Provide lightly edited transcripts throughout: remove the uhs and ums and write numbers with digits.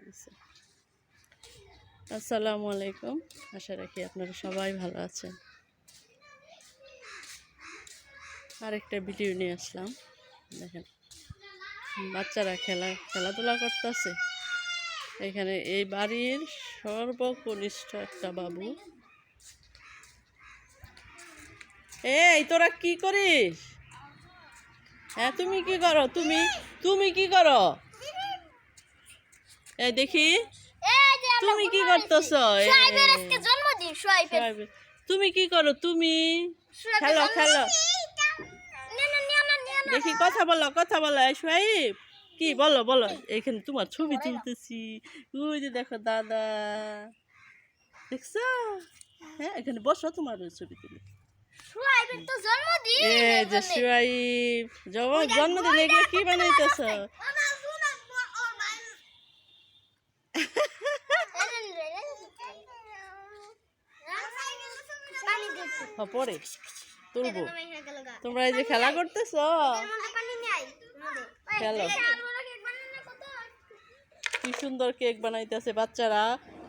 দিছে। আসসালামু আলাইকুম, আশা রাখি আপনারা সবাই ভালো আছেন। আরেকটা ভিডিও নিয়ে আসলাম। দেখেন বাচ্চারা খেলাধুলা করতেছে। এখানে এই বাড়ির সর্বকনিষ্ঠ একটা বাবু। এই তোরা কি করিস? হ্যাঁ তুমি কি করো? তুমি কি করো? এই দেখি তুমি কি করতেছ? তুমি কি করো? তুমি খেলো খেলো দেখি, কথা বলো। সোহাইব কি বলো বলো। এখানে তোমার ছবি তুলতেছি। ওই যে দেখো দাদা, দেখছো? হ্যাঁ এখানে বসো, তোমার ছবি তুলি। এই যে সোহাইব জন্মদিন, এগুলো কি বানাইতেছ? পরে তুলবো। তোমরা এই যে খেলা করতেছ, খেলো। কি সুন্দর কেক বানাইতেছে বাচ্চারা।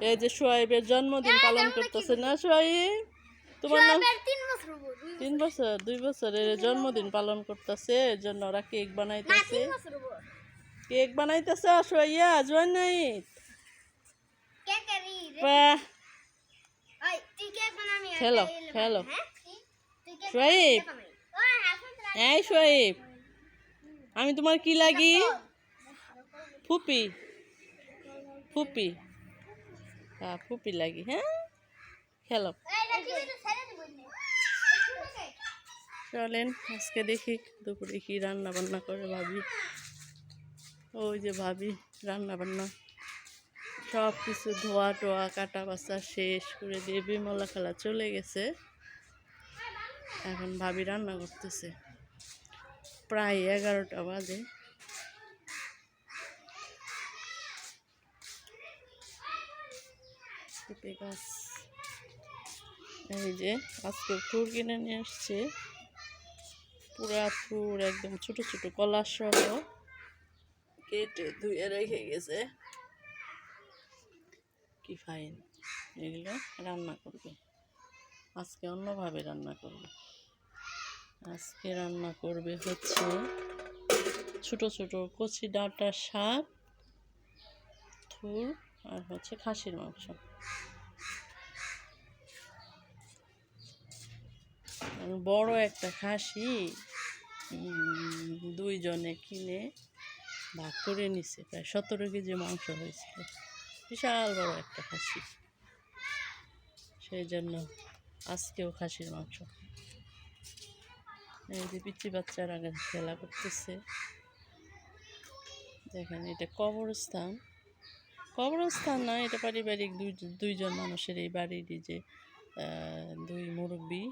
এই যে সোহাইবের জন্মদিন পালন করতেছে না সোহাইব? তোমার নাম 2 বছরের জন্মদিন পালন করতেছে, এর জন্য ওরা কেক বানাইতেছে। সোহাইয়া জয়নাইত খেলো খেলো। সোহাইব, এই সোহাইব, আমি তোমার কি লাগি? ফুপি ফুপি ফুপি লাগি। হ্যাঁ খেলো। চলেন আজকে দেখি দুপুরে কি রান্না বান্না করে ভাবি। ওই যে ভাবি রান্না বান্না সব কিছু ধোয়া টোয়া কাটা বাছা শেষ করে দিয়ে বিমলা খেলা চলে গেছে। এখন ভাবি রান্না করতেছে, প্রায় 11টা বাজে। পেঁপে গাছ, এই যে আজকে থুর কিনে নিয়ে আসছে, পুরা থুর একদম ছোট ছোট কলা সহ কেটে ধুয়ে রেখে গেছে। কি ফাইন, এগুলো রান্না করবে আজকে, অন্যভাবে রান্না করবে। আজকে রান্না করবে হচ্ছে ছোট ছোট কচি ডাঁটা শাক, থুর আর হচ্ছে খাসির মাংস। বড় একটা খাসি 2 জনে কিনে ভাগ করে নিছে, প্রায় 17 কেজি মাংস হয়েছিল। বিশাল বড় একটা খাসি, সেই জন্য আজকেও খাসির মাংস। এই যে পিচ্চি বাচ্চারা খেলা করতেছে। দেখেন এটা কবরস্থান না, এটা পারিবারিক 2 জন মানুষের এই বাড়িরই যে 2 মুরব্বী,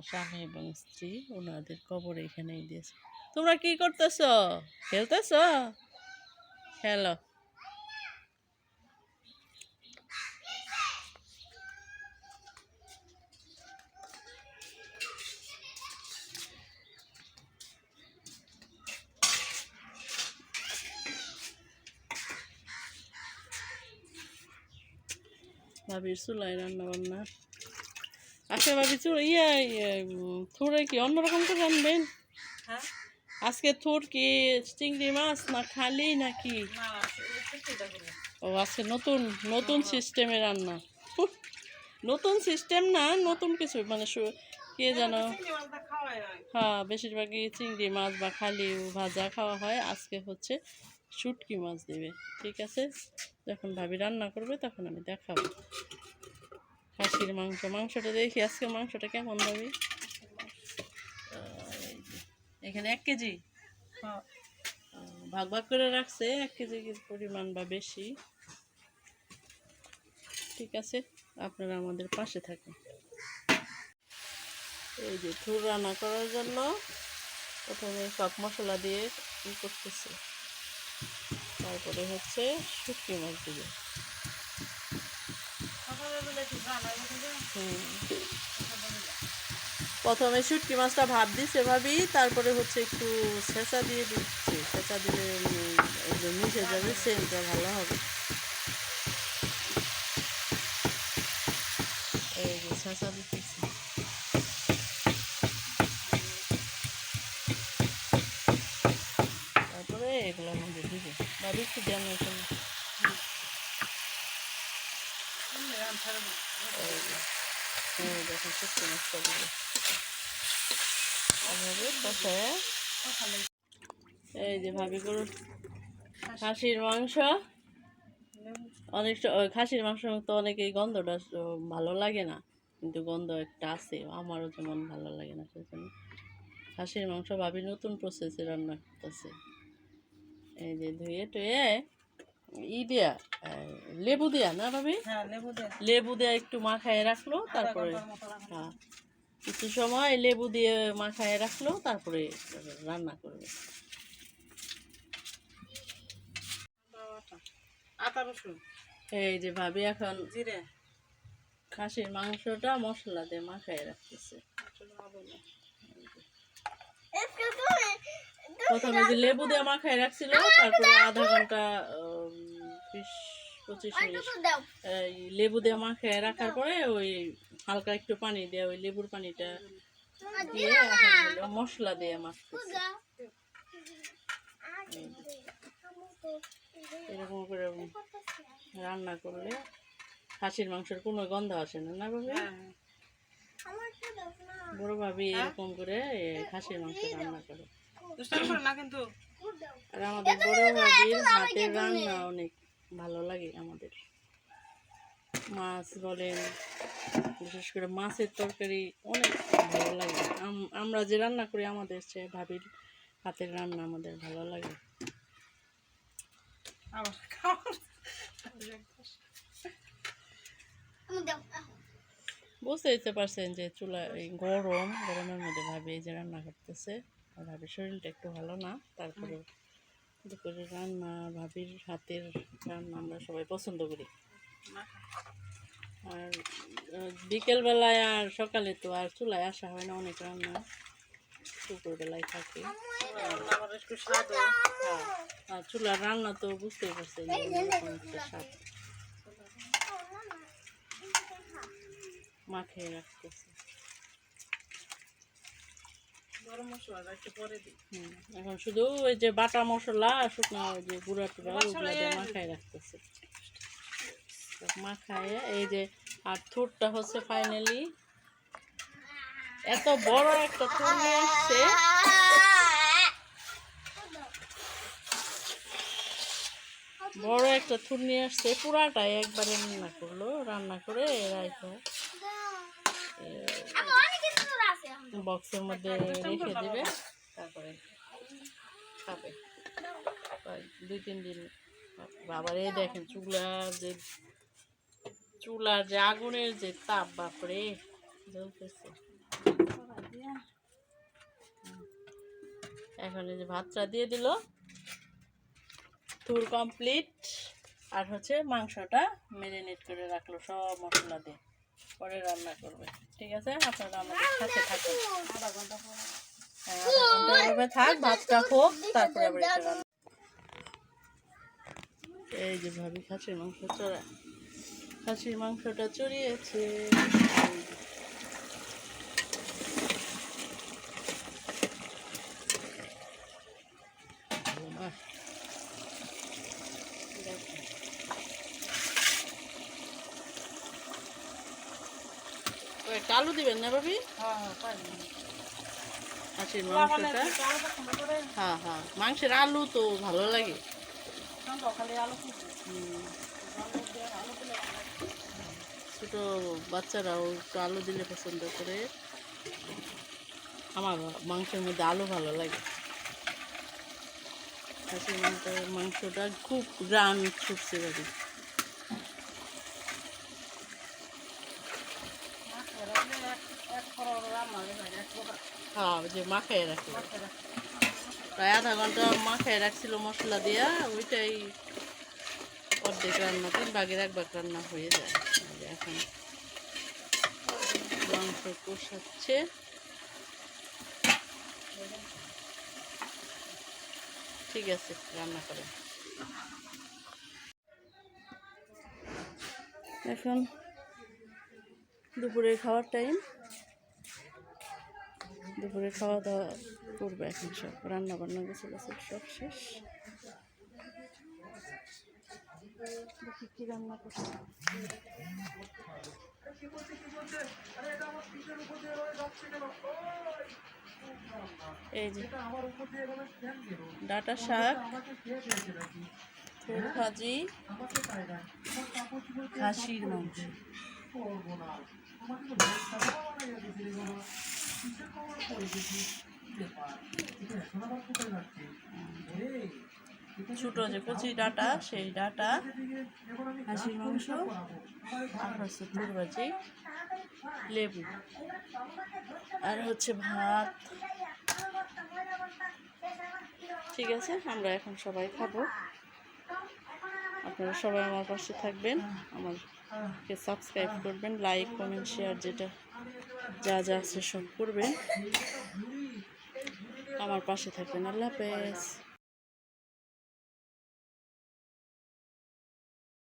স্বামী এবং স্ত্রী, ওনাদের কবর এখানেই দিয়েছে। তোমরা কি করতেছ? খেলতেছ? খেলো। ভাবির চুলায় রান্না বান্না। আচ্ছা ভাবি থুরে কি অন্যরকম করে রানবেন? আজকে থুর কি চিংড়ি মাছ না খালি নাকি? ও আজকে নতুন সিস্টেমে রান্না। নতুন সিস্টেম না, নতুন কিছু মানে কে জানো। হ্যাঁ বেশিরভাগই চিংড়ি মাছ বা খালি ভাজা খাওয়া হয়। আজকে হচ্ছে শুটকি মাছ দেবে। ঠিক আছে, যখন ভাবি রান্না করবে তখন আমি দেখাবো। খাসির মাংসটা দেখি আজকে মাংসটা কেমন হবে। এখানে 1 কেজি ভাগ ভাগ করে রাখছে, 1 কেজি পরিমাণ বা বেশি। ঠিক আছে, আপনারা আমাদের পাশে থাকেন। এই যে থুর রান্না করার জন্য প্রথমে সব মশলা দিয়ে করতেছে, তারপরে হচ্ছে শুটকি মাছ দিবে। প্রথমে শুটকি মাছটা ভাপ দিচ্ছে ভাবি, তারপরে হচ্ছে একটু ছেঁচা দিয়ে দিচ্ছে। ছেঁচা দিলে মধ্যে মিশে যাবে, সেন্টটা ভালো হবে। এই যে শসা দিতেছি, তারপরে এগুলোর মধ্যে দিব বা একটু দেন এখানে। দেখুন শুকনো মশলা দিব এভাবে কষায়। এই যে ভাবি করুন খাসির মাংস, অনেকটা খাসির মাংস তো অনেকেই গন্ধটা ভালো লাগে না, কিন্তু গন্ধ একটা আছে, আমারও যেমন ভালো লাগে না, সেজন্য খাসির মাংস ভাবি নতুন প্রসেসে রান্না করতেছে। এই যে ধুয়ে টুয়ে দিয়া লেবু দেয়া না ভাবি, লেবু দেয়া একটু মাখায় রাখলো, তারপরে হ্যাঁ কিছু সময় লেবু দিয়ে মাখায় রাখলো, তারপরে রান্না করবে। এই যে ভাবি এখন জিরে খাসির মাংসটা মশলা দিয়ে মাখায় রাখতেছে। প্রথমে যে লেবু দিয়ে মাখায় রাখছিল, তারপরে আধা ঘন্টা 20-25 মিনিট লেবু দিয়ে মাখায় রাখার পরে ওই হালকা একটু পানি দিয়ে ওই লেবুর পানিটা দিয়ে এখন মশলা দিয়ে মাখতেছে। এরকম করে রান্না করলে খাসির মাংসের কোনো গন্ধ আসে না, না ভাবি? বড় ভাবি এরকম করে খাসির মাংস রান্না করে। আর আমাদের বড় ভাবির হাতের রান্না অনেক ভালো লাগে আমাদের। মাছ বলেন, বিশেষ করে মাছের তরকারি অনেক ভালো লাগে। আমরা যে রান্না করি আমাদের চেয়ে ভাবির হাতের রান্না আমাদের ভালো লাগে। বুঝতে পারছেন যে চুলা গরমের মধ্যে ভাবি এই যে রান্না করতেছে। ভাবির শরীরটা একটু ভালো না, তারপরে দুপুরে রান্না ভাবির হাতের রান্না আমরা সবাই পছন্দ করি। আর বিকেলবেলায় আর সকালে তো আর চুলায় আসা হয় না, অনেক রান্না দুপুরবেলায় থাকে। আর চুলার রান্না তো বুঝতেই পারছেন একটা স্বাদ। মাখিয়ে রাখতেছে, এখন শুধু ওই যে বাটা মশলা শুকনো যে গুঁড়া টুড়া ওগুলো দিয়ে মাখায় রাখতেছে, মাখায়। এই যে আর থুরটা হচ্ছে ফাইনালি এত বড় একটা থুর নিয়ে আসছে, বড় একটা থুর নিয়ে আসছে, পুরাটাই একবারে রান্না করলো। রান্না করে রাইখা বক্সের মধ্যে রেখে দিবে, তারপরে খাবে 2-3 দিন। আবার এই দেখেন চুলার যে আগুনের যে তাপ, বাপরে জ্বলতেছে। এখন এই যে ভাতটা দিয়ে দিল, টুর কমপ্লিট। আর হচ্ছে মাংসটা ম্যারিনেট করে রাখলো সব মশলা দিয়ে, পরে রান্না করবে। ঠিক আছে, আপনারা আমাদের সাথে থাকুন। আধা ঘন্টা থাক, ভাতটা হোক, তারপরে আবার এটা রান্না। এই যে ভাবি খাসির মাংসটা চড়িয়েছে। আলু দিবেন না ভাবি? খাসির মাংসটা, হ্যাঁ মাংসের আলু তো ভালো লাগে। ছোট বাচ্চারাও একটু আলু দিলে পছন্দ করে। আমার মাংসের মধ্যে আলু ভালো লাগে। খাসির মাংসটা খুব গ্রান ছুটছে ভাবি। হ্যাঁ, যে মাখায় রাখি, প্রায় আধা ঘন্টা মাখায় রাখছিল মশলা দিয়া, ওইটাই অর্ধেক রান্না, 3 ভাগের 1 ভাগ রান্না হয়ে যায়। এখন মাংস কষাচ্ছে। ঠিক আছে, রান্না করেন। এখন দুপুরে খাওয়ার টাইম, দুপুরে খাওয়া দাওয়া করবে এখন, সব রান্না বান্না গোছল সব শেষ। দেখি কি রান্না করছে। এই যে ডাঁটা শাক, থোড় ভাজি, খাসির মাংস। ছোট যে কচি ডাঁটা, সেই ডাঁটা, খাসির মাংস, আর হচ্ছে থোড় ভাজি, লেবু, আর হচ্ছে ভাত। ঠিক আছে, আমরা এখন সবাই খাবো। আপনারা সবাই আমার পাশে থাকবেন, আমাকে সাবস্ক্রাইব করবেন, লাইক কমেন্ট শেয়ার যেটা যা যা আছে সব করবেন, আমার পাশে থাকবেন। আল্লাহ হাফেজ।